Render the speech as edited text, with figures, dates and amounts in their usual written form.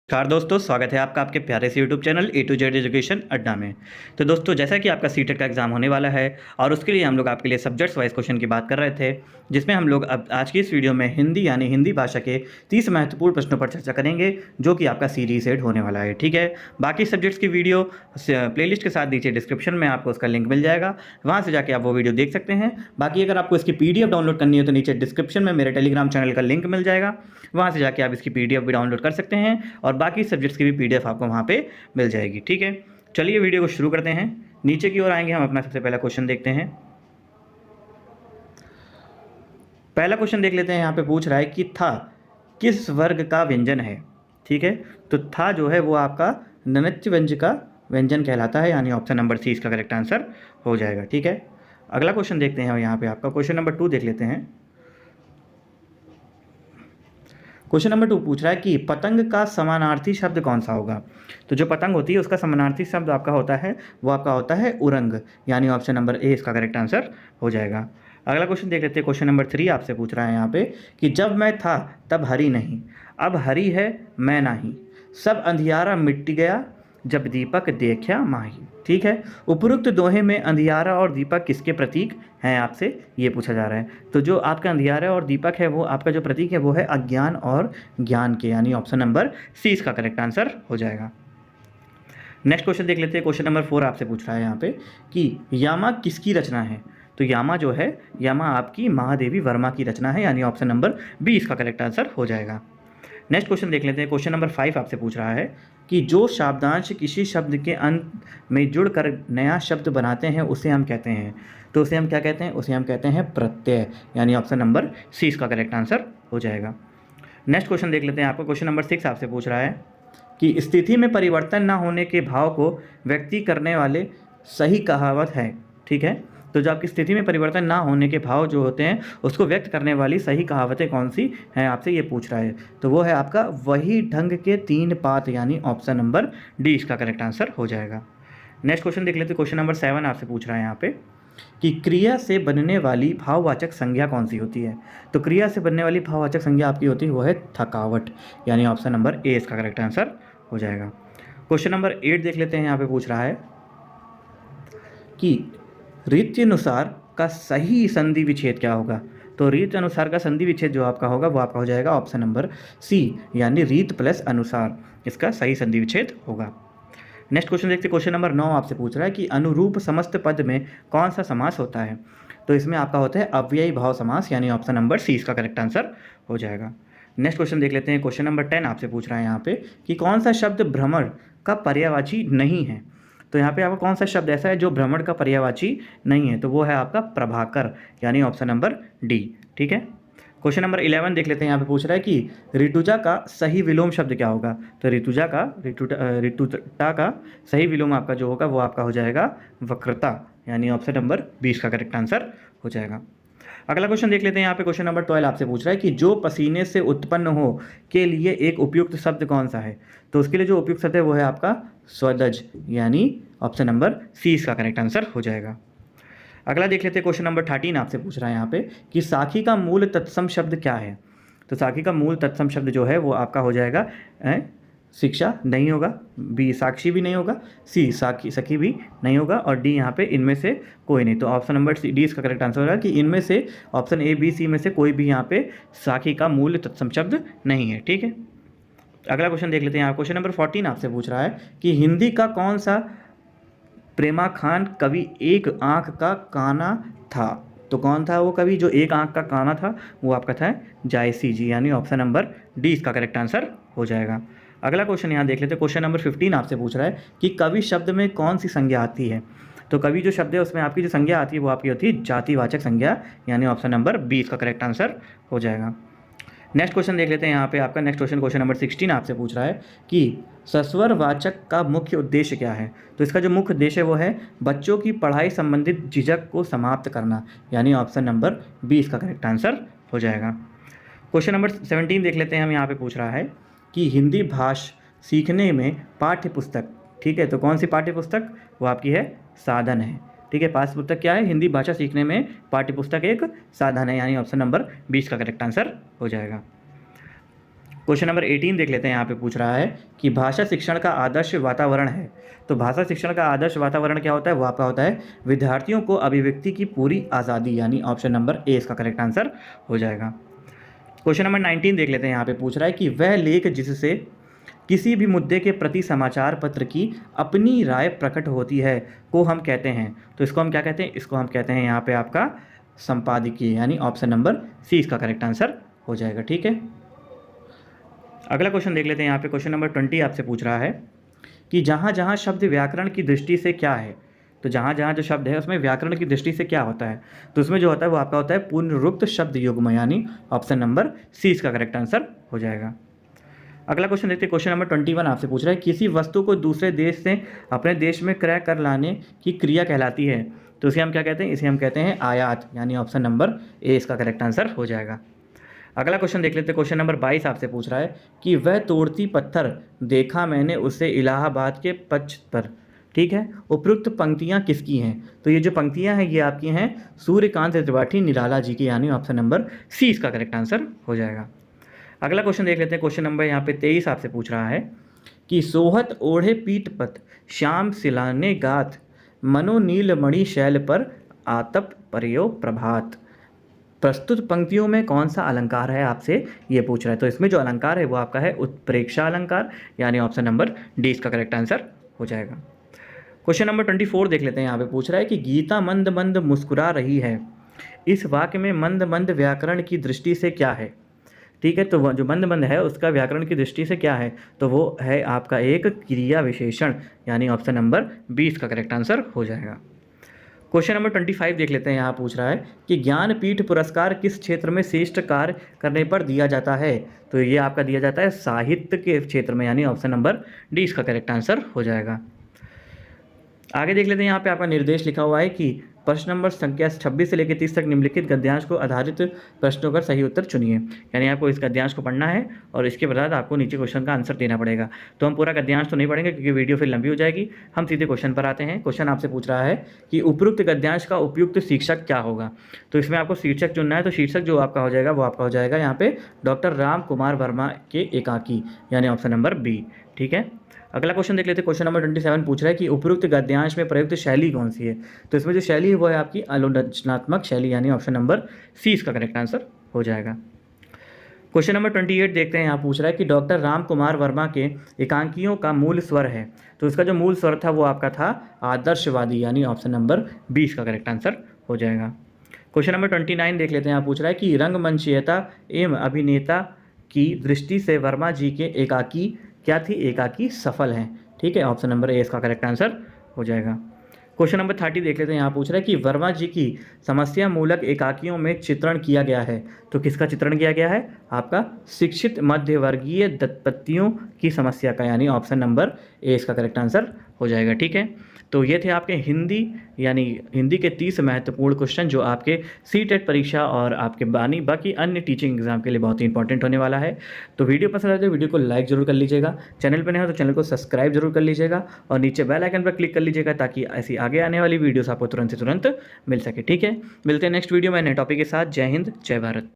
नमस्कार दोस्तों, स्वागत है आपका आपके प्यारे से YouTube channel A to Z education Adda में। तो दोस्तों, जैसा कि आपका सीटेट का एग्ज़ाम होने वाला है और उसके लिए हम लोग आपके लिए सब्जेक्ट्स वाइज क्वेश्चन की बात कर रहे थे, जिसमें हम लोग अब आज की इस वीडियो में हिंदी यानी हिंदी भाषा के 30 महत्वपूर्ण प्रश्नों पर चर्चा करेंगे, जो कि आपका सीरीज सेट होने वाला है। ठीक है, बाकी सब्जेक्ट्स की वीडियो प्लेलिस्ट के साथ नीचे डिस्क्रिप्शन में आपको उसका लिंक मिल जाएगा, वहाँ से जाके आप वो वीडियो देख सकते हैं। बाकी अगर आपको इसकी PDF डाउनलोड करनी है तो नीचे डिस्क्रिप्शन में मेरे टेलीग्राम चैनल का लिंक मिल जाएगा, वहाँ से जाके आप इसकी PDF भी डाउनलोड कर सकते हैं और बाकी सब्जेक्ट्स की भी PDF आपको वहाँ पे मिल जाएगी। ठीक है, चलिए वीडियो को शुरू करते हैं। नीचे की ओर आएंगे, हम अपना सबसे पहला क्वेश्चन देखते हैं। पहला क्वेश्चन देख लेते हैं। यहाँ पे पूछ रहा है कि था किस वर्ग का व्यंजन है। ठीक है, तो था जो है वो आपका ननच्च व्यंज का व्यंजन कहलाता है, यानी ऑप्शन नंबर सी इसका करेक्ट आंसर हो जाएगा। ठीक है, अगला क्वेश्चन देखते हैं। यहाँ पे आपका क्वेश्चन नंबर 2 देख लेते हैं। क्वेश्चन नंबर 2 पूछ रहा है कि पतंग का समानार्थी शब्द कौन सा होगा। तो जो पतंग होती है उसका समानार्थी शब्द आपका होता है, वो आपका होता है उरंग, यानी ऑप्शन नंबर ए इसका करेक्ट आंसर हो जाएगा। अगला क्वेश्चन देख लेते हैं। क्वेश्चन नंबर 3 आपसे पूछ रहा है यहाँ पे कि जब मैं था तब हरी नहीं, अब हरी है मैं नहीं, सब अंधियारा मिट गया जब दीपक देखा माही। ठीक है, उपरोक्त दोहे में अंधियारा और दीपक किसके प्रतीक हैं, आपसे ये पूछा जा रहा है। तो जो आपका अंधियारा और दीपक है वो आपका जो प्रतीक है वो है अज्ञान और ज्ञान के, यानी ऑप्शन नंबर सी इसका करेक्ट आंसर हो जाएगा। नेक्स्ट क्वेश्चन देख लेते हैं। क्वेश्चन नंबर 4 आपसे पूछ रहा है यहाँ पे कि यामा किसकी रचना है। तो यामा जो है, यामा आपकी महादेवी वर्मा की रचना है, यानी ऑप्शन नंबर बी इसका करेक्ट आंसर हो जाएगा। नेक्स्ट क्वेश्चन देख लेते हैं। क्वेश्चन नंबर 5 आपसे पूछ रहा है कि जो शब्दांश किसी शब्द के अंत में जुड़कर नया शब्द बनाते हैं उसे हम कहते हैं। तो उसे हम क्या कहते हैं, उसे हम कहते हैं प्रत्यय, यानी ऑप्शन नंबर सी इसका करेक्ट आंसर हो जाएगा। नेक्स्ट क्वेश्चन देख लेते हैं। आपका क्वेश्चन नंबर 6 आपसे पूछ रहा है कि स्थिति में परिवर्तन न होने के भाव को व्यक्ति करने वाले सही कहावत है। ठीक है, तो जो आपकी स्थिति में परिवर्तन ना होने के भाव जो होते हैं उसको व्यक्त करने वाली सही कहावतें कौन सी हैं, आपसे ये पूछ रहा है। तो वो है आपका वही ढंग के 3 पात, यानी ऑप्शन नंबर डी इसका करेक्ट आंसर हो जाएगा। नेक्स्ट क्वेश्चन देख लेते हैं। क्वेश्चन नंबर 7 आपसे पूछ रहा है यहाँ पे कि क्रिया से बनने वाली भाववाचक संज्ञा कौन सी होती है। तो क्रिया से बनने वाली भाववाचक संज्ञा आपकी होती है वो है थकावट, यानी ऑप्शन नंबर ए इसका करेक्ट आंसर हो जाएगा। क्वेश्चन नंबर 8 देख लेते हैं। यहाँ पे पूछ रहा है कि रीति अनुसार का सही संधि विच्छेद क्या होगा। तो रीत अनुसार का संधि विच्छेद जो आपका होगा वो आपका हो जाएगा ऑप्शन नंबर सी, यानी रीत प्लस अनुसार इसका सही संधि विच्छेद होगा। नेक्स्ट क्वेश्चन देखते हैं। क्वेश्चन नंबर 9 आपसे पूछ रहा है कि अनुरूप समस्त पद में कौन सा समास होता है। तो इसमें आपका होता है अव्ययी भाव समास, यानी ऑप्शन नंबर सी इसका करेक्ट आंसर हो जाएगा। नेक्स्ट क्वेश्चन देख लेते हैं। क्वेश्चन नंबर 10 आपसे पूछ रहा है यहाँ पे कि कौन सा शब्द भ्रमण का पर्यायवाची नहीं है। तो यहाँ पे आपका कौन सा शब्द ऐसा है जो भ्रमण का पर्यायवाची नहीं है, तो वो है आपका प्रभाकर, यानी ऑप्शन नंबर डी। ठीक है, क्वेश्चन नंबर 11 देख लेते हैं। यहाँ पे पूछ रहा है कि ऋतुजा का सही विलोम शब्द क्या होगा। तो ऋतुटा का सही विलोम आपका जो होगा वो आपका हो जाएगा वक्रता, यानी ऑप्शन नंबर 20 का करेक्ट आंसर हो जाएगा। अगला क्वेश्चन देख लेते हैं। यहाँ पे क्वेश्चन नंबर 12 आपसे पूछ रहा है कि जो पसीने से उत्पन्न हो के लिए एक उपयुक्त शब्द कौन सा है। तो उसके लिए जो उपयुक्त शब्द है वो है आपका स्वदज, यानी ऑप्शन नंबर सी इसका करेक्ट आंसर हो जाएगा। अगला देख लेते हैं। क्वेश्चन नंबर 13 आपसे पूछ रहा है यहाँ पे कि साखी का मूल तत्सम शब्द क्या है। तो साखी का मूल तत्सम शब्द जो है वो आपका हो जाएगा शिक्षा नहीं होगा, बी साक्षी भी नहीं होगा, सी साखी सखी भी नहीं होगा, और डी यहाँ पे इनमें से कोई नहीं। तो ऑप्शन नंबर सी डी इसका करेक्ट आंसर होगा कि इनमें से ऑप्शन ए बी सी में से कोई भी यहाँ पे साखी का मूल तत्सम शब्द नहीं है। ठीक है, अगला क्वेश्चन देख लेते हैं। यहाँ क्वेश्चन नंबर 14 आपसे पूछ रहा है कि हिंदी का कौन सा प्रेमा खान कवि एक आँख का काना था। तो कौन था वो कवि जो एक आँख का काना था, वो आपका था जायसी जी, यानी ऑप्शन नंबर डी इसका करेक्ट आंसर हो जाएगा। अगला क्वेश्चन यहाँ देख लेते हैं। क्वेश्चन नंबर 15 आपसे पूछ रहा है कि कवि शब्द में कौन सी संज्ञा आती है। तो कवि जो शब्द है उसमें आपकी जो संज्ञा आती है वो आपकी होती है जातिवाचक संज्ञा, यानी ऑप्शन नंबर बी इसका करेक्ट आंसर हो जाएगा। नेक्स्ट क्वेश्चन देख लेते हैं। यहाँ पे आपका नेक्स्ट क्वेश्चन नंबर 16 आपसे पूछ रहा है कि सस्वरवाचक का मुख्य उद्देश्य क्या है। तो इसका जो मुख्य उद्देश्य है वो है बच्चों की पढ़ाई संबंधित झिझक को समाप्त करना, यानी ऑप्शन नंबर बी इसका करेक्ट आंसर हो जाएगा। क्वेश्चन नंबर 17 देख लेते हैं। हम यहाँ पे पूछ रहा है कि हिंदी भाषा सीखने में पाठ्य पुस्तक, ठीक है, तो कौन सी पाठ्य पुस्तक, वो आपकी है साधन है। ठीक है, पाठ्य पुस्तक क्या है, हिंदी भाषा सीखने में पाठ्य पुस्तक एक साधन है, यानी ऑप्शन नंबर 20 का करेक्ट आंसर हो जाएगा। क्वेश्चन नंबर 18 देख लेते हैं। यहाँ पे पूछ रहा है कि भाषा शिक्षण का आदर्श वातावरण है। तो भाषा शिक्षण का आदर्श वातावरण क्या होता है? वो आपका होता है विद्यार्थियों को अभिव्यक्ति की पूरी आज़ादी, यानी ऑप्शन नंबर ए इसका करेक्ट आंसर हो जाएगा। क्वेश्चन नंबर 19 देख लेते हैं। यहाँ पे पूछ रहा है कि वह लेख जिससे किसी भी मुद्दे के प्रति समाचार पत्र की अपनी राय प्रकट होती है को हम कहते हैं। तो इसको हम क्या कहते हैं? इसको हम कहते हैं यहाँ पे आपका संपादकीय, यानी ऑप्शन नंबर सी इसका करेक्ट आंसर हो जाएगा। ठीक है, अगला क्वेश्चन देख लेते हैं। यहाँ पे क्वेश्चन नंबर 20 आपसे पूछ रहा है कि जहाँ जहाँ शब्द व्याकरण की दृष्टि से क्या है। तो जहाँ जहाँ जो शब्द है उसमें व्याकरण की दृष्टि से क्या होता है? तो उसमें जो होता है वो आपका होता है पुनरुक्त शब्द युग्म, यानी ऑप्शन नंबर सी इसका करेक्ट आंसर हो जाएगा। अगला क्वेश्चन देखते हैं। क्वेश्चन नंबर 21 आपसे पूछ रहा है किसी वस्तु को दूसरे देश से अपने देश में क्रय कर लाने की क्रिया कहलाती है। तो इसे हम क्या कहते हैं? इसे हम कहते हैं आयात, यानी ऑप्शन नंबर ए इसका करेक्ट आंसर हो जाएगा। अगला क्वेश्चन देख लेते हैं। क्वेश्चन नंबर 22 आपसे पूछ रहा है कि वह तोड़ती पत्थर देखा मैंने उसे इलाहाबाद के पक्ष पर। ठीक है, उपयुक्त पंक्तियां किसकी हैं? तो ये जो पंक्तियां हैं ये आपकी हैं सूर्यकांत त्रिपाठी निराला जी की, यानी ऑप्शन नंबर सी इसका करेक्ट आंसर हो जाएगा। अगला क्वेश्चन देख लेते हैं। क्वेश्चन नंबर यहाँ पे 23 आपसे पूछ रहा है कि सोहत ओढ़े पीठपत श्याम सिलाने गाथ मनोनील मणि शैल पर आतप परयो प्रभात। प्रस्तुत पंक्तियों में कौन सा अलंकार है आपसे ये पूछ रहा है। तो इसमें जो अलंकार है वो आपका है उत्प्रेक्षा अलंकार, यानी ऑप्शन नंबर डी इसका करेक्ट आंसर हो जाएगा। क्वेश्चन नंबर 24 देख लेते हैं। यहाँ पे पूछ रहा है कि गीता मंद मंद मुस्कुरा रही है, इस वाक्य में मंद मंद व्याकरण की दृष्टि से क्या है? ठीक है, तो जो मंद मंद है उसका व्याकरण की दृष्टि से क्या है? तो वो है आपका एक क्रिया विशेषण, यानी ऑप्शन नंबर 20 का करेक्ट आंसर हो जाएगा। क्वेश्चन नंबर 25 देख लेते हैं। यहाँ पूछ रहा है कि ज्ञानपीठ पुरस्कार किस क्षेत्र में श्रेष्ठ कार्य करने पर दिया जाता है। तो ये आपका दिया जाता है साहित्य के क्षेत्र में, यानी ऑप्शन नंबर डी इसका करेक्ट आंसर हो जाएगा। आगे देख लेते हैं। यहाँ पे आपका निर्देश लिखा हुआ है कि प्रश्न नंबर संख्या 26 से लेकर 30 तक निम्नलिखित गद्यांश को आधारित प्रश्नों का सही उत्तर चुनिए। यानी आपको इस गद्यांश को पढ़ना है और इसके बाद आपको नीचे क्वेश्चन का आंसर देना पड़ेगा। तो हम पूरा गद्यांश तो नहीं पढ़ेंगे क्योंकि वीडियो फिर लंबी हो जाएगी। हम सीधे क्वेश्चन पर आते हैं। क्वेश्चन आपसे पूछ रहा है कि उपयुक्त गद्यांश का उपयुक्त शीर्षक क्या होगा। तो इसमें आपको शीर्षक चुनना है। तो शीर्षक जो आपका हो जाएगा वो आपका हो जाएगा यहाँ पे डॉक्टर राम कुमार वर्मा के एकाकी, यानी ऑप्शन नंबर बी। ठीक है, अगला क्वेश्चन देख लेते हैं। क्वेश्चन नंबर 27 पूछ रहा है कि उपयुक्त गद्यांश में प्रयुक्त शैली कौन सी है। तो इसमें जो शैली है वो है आपकी आलोचनात्मक शैली, यानी ऑप्शन नंबर सी इसका करेक्ट आंसर हो जाएगा। क्वेश्चन नंबर 28 देखते हैं। यहाँ पूछ रहा है कि डॉक्टर राम कुमार वर्मा के एकांकियों का मूल स्वर है। तो इसका जो मूल स्वर था वो आपका था आदर्शवादी, यानी ऑप्शन नंबर 20 का करेक्ट आंसर हो जाएगा। क्वेश्चन नंबर 29 देख लेते हैं। यहाँ पूछ रहा है कि रंगमंचीयता एवं अभिनेता की दृष्टि से वर्मा जी के एकाकी क्या थी? एकाकी सफल हैं। ठीक है, ऑप्शन नंबर ए इसका करेक्ट आंसर हो जाएगा। क्वेश्चन नंबर 30 देख लेते हैं। यहाँ पूछ रहा है कि वर्मा जी की समस्या मूलक एकाकियों में चित्रण किया गया है। तो किसका चित्रण किया गया है? आपका शिक्षित मध्यवर्गीय दंपतियों की समस्या का, यानी ऑप्शन नंबर ए इसका करेक्ट आंसर हो जाएगा। ठीक है, तो ये थे आपके हिंदी, यानी हिंदी के 30 महत्वपूर्ण क्वेश्चन जो आपके सीटेट परीक्षा और आपके बाकी अन्य टीचिंग एग्जाम के लिए बहुत ही इंपॉर्टेंट होने वाला है। तो वीडियो पसंद आए तो वीडियो को लाइक जरूर कर लीजिएगा, चैनल पर नए हो तो चैनल को सब्सक्राइब जरूर कर लीजिएगा और नीचे बेल आइकन पर क्लिक कर लीजिएगा ताकि ऐसी आगे आने वाली वीडियोस आपको तुरंत से तुरंत मिल सके। ठीक है, मिलते हैं नेक्स्ट वीडियो में नए टॉपिक के साथ। जय हिंद, जय भारत।